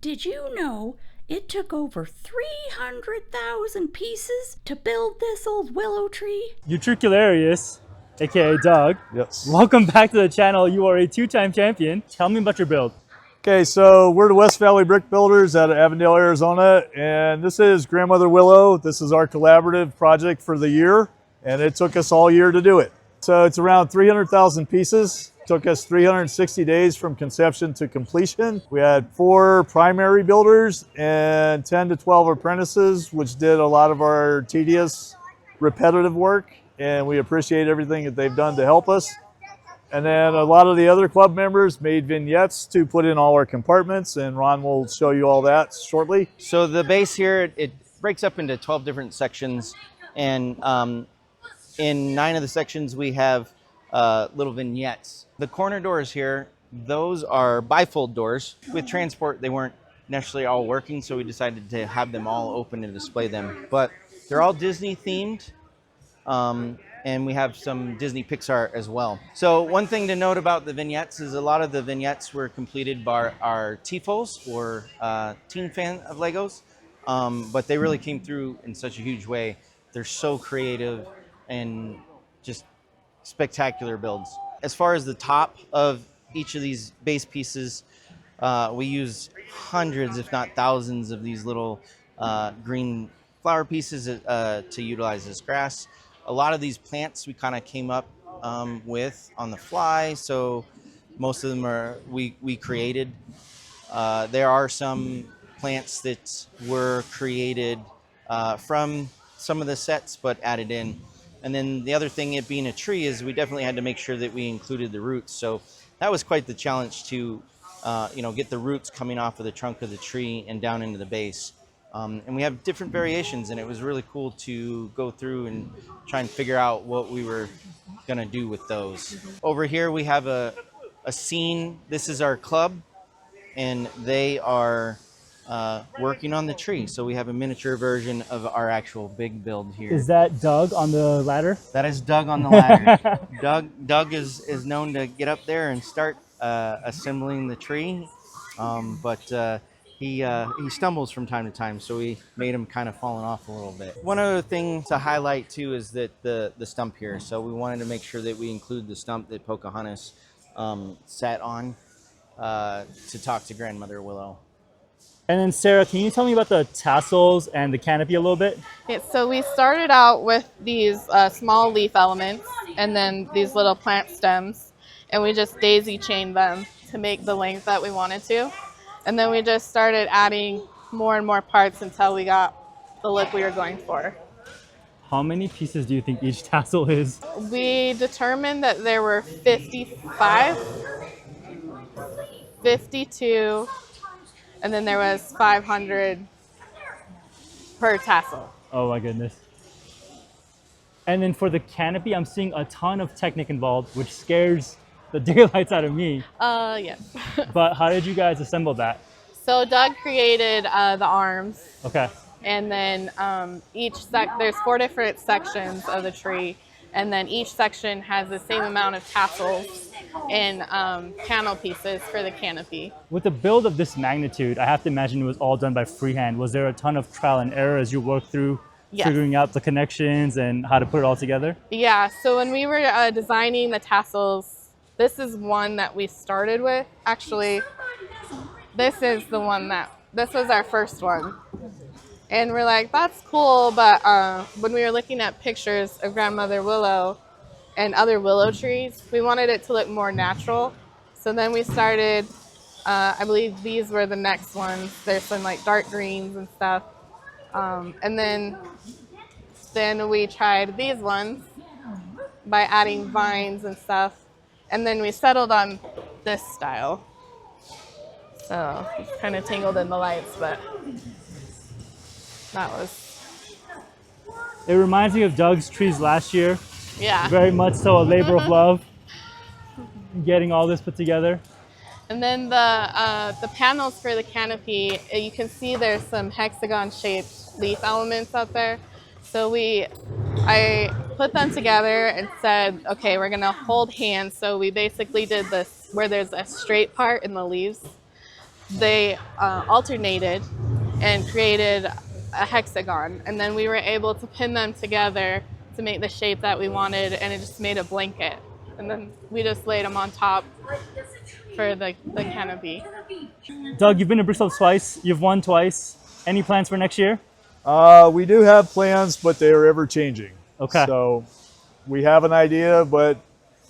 Did you know it took over 300,000 pieces to build this old willow tree? Utricularius, aka Doug. Yes. Welcome back to the channel. You are a two-time champion. Tell me about your build. Okay, so we're the West Valley Brick Builders out of Avondale, Arizona, and this is Grandmother Willow. This is our collaborative project for the year, and it took us all year to do it. So it's around 300,000 pieces. It took us 360 days from conception to completion. We had 4 primary builders and 10 to 12 apprentices, which did a lot of our tedious, repetitive work, and we appreciate everything that they've done to help us. And then a lot of the other club members made vignettes to put in all our compartments, and Ron will show you all that shortly. So the base here, it breaks up into 12 different sections, and in 9 of the sections we have little vignettes. The corner doors here, those are bifold doors. With transport, they weren't necessarily all working, so we decided to have them all open and display them. But they're all Disney themed. And we have some Disney Pixar as well. So one thing to note about the vignettes is a lot of the vignettes were completed by our TIFOs, or teen fan of Legos, but they really came through in such a huge way. They're so creative and just spectacular builds. As far as the top of each of these base pieces, we use hundreds, if not thousands, of these little green flower pieces to utilize as grass. A lot of these plants we kind of came up with on the fly, so most of them are we created. There are some plants that were created from some of the sets but added in. And then the other thing, it being a tree, is we definitely had to make sure that we included the roots. So that was quite the challenge to get the roots coming off of the trunk of the tree and down into the base. And we have different variations, and it was really cool to go through and try and figure out what we were gonna do with those. Over here we have a scene. This is our club, and they are working on the tree. So we have a miniature version of our actual big build here. Is that Doug on the ladder? That is Doug on the ladder. Doug is known to get up there and start assembling the tree, but he stumbles from time to time, so we made him kind of falling off a little bit. One other thing to highlight too is that the stump here. So we wanted to make sure that we include the stump that Pocahontas sat on to talk to Grandmother Willow. And then Sarah, can you tell me about the tassels and the canopy a little bit? Yeah, so we started out with these small leaf elements and then these little plant stems, and we just daisy chained them to make the length that we wanted to. And then we just started adding more and more parts until we got the look we were going for. How many pieces do you think each tassel is? We determined that there were 55, 52, and then there was 500 per tassel. Oh my goodness. And then for the canopy, I'm seeing a ton of technique involved, which scares the daylights out of me. Yes. But how did you guys assemble that? So Doug created the arms. Okay. And then there's 4 different sections of the tree, and then each section has the same amount of tassels and panel pieces for the canopy. With a build of this magnitude, I have to imagine it was all done by freehand. Was there a ton of trial and error as you worked through figuring out the connections and how to put it all together? Yeah, so when we were designing the tassels, this is one that we started with. Actually, this is the one this was our first one. And we're like, that's cool, but when we were looking at pictures of Grandmother Willow and other willow trees, we wanted it to look more natural. So then we started, I believe these were the next ones. There's some like dark greens and stuff. And then we tried these ones by adding vines and stuff. And then we settled on this style. So it's kind of tangled in the lights, but that was... It reminds me of Doug's trees last year. Yeah. Very much so a labor of love, getting all this put together. And then the panels for the canopy, you can see there's some hexagon-shaped leaf elements out there. So I put them together and said, okay, we're gonna hold hands. So we basically did this where there's a straight part in the leaves. they alternated and created a hexagon, and then we were able to pin them together to make the shape that we wanted, and it just made a blanket, and then we just laid them on top for the canopy. Doug, you've been to Brickslopes twice. You've won twice. Any plans for next year? We do have plans, but they are ever changing. Okay. So we have an idea, but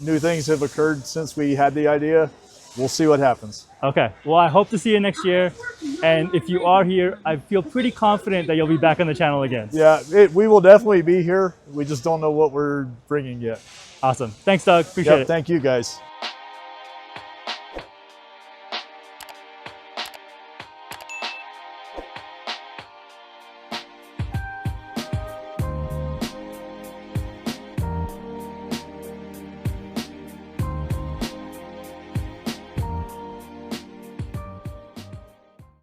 new things have occurred since we had the idea. We'll see what happens. Okay. Well, I hope to see you next year. And if you are here, I feel pretty confident that you'll be back on the channel again. Yeah, we will definitely be here. We just don't know what we're bringing yet. Awesome. Thanks, Doug. Appreciate it. Thank you, guys.